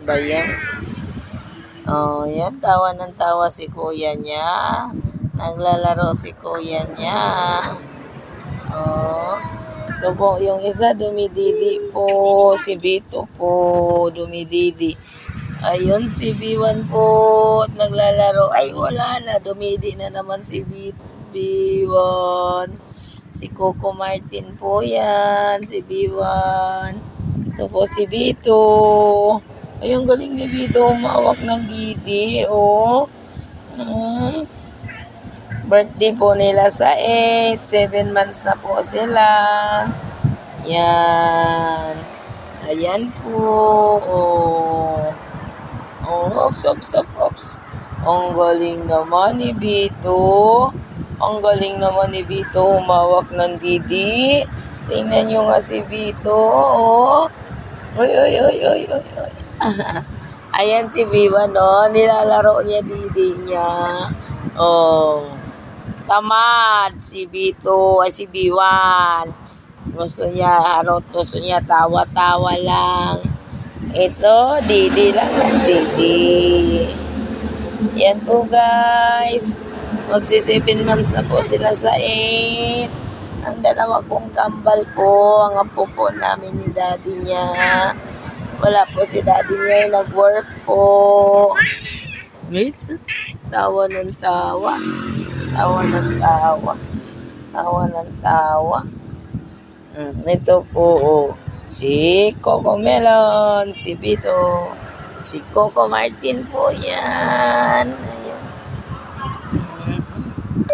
ba yan? Oh, yan. Tawa ng tawa si kuya niya. Naglalaro si kuya niya. Oh. Ito po, yung isa dumididi po. Si Vito po, dumididi. Ayun, si B1 po, naglalaro. Ay, wala na. Dumidi na naman si B1. Si Coco Martin po yan. Si B1. Ito po si Vito. Ay, ang galing ni Vito. Umawak ng didi. Oh. Birthday po nila sa 8. 7 months na po sila. Yan. Ayan po. Oh. Oh, ops. Ang galing naman ni Vito. Ang galing naman ni Vito humawak ng didi. Tingnan nyo nga si Vito. Oh. Oy. Ayan si Viva, no? Nilalaro niya didi niya. Oh. Tamad si Vito. Ay, si Viwan. Gusto niya tawa-tawa lang. Ito, didi lang. Didi. Yan po, guys. Magsi 7 months na po sila sa 8. Ang dalawa kong kambal po. Ang apo po namin ni daddy niya. Wala po si daddy niya. Nag-work po. Jesus. Tawa ng tawa. Ito po, si Coco Melon, si Vito, si Coco Martin po yan.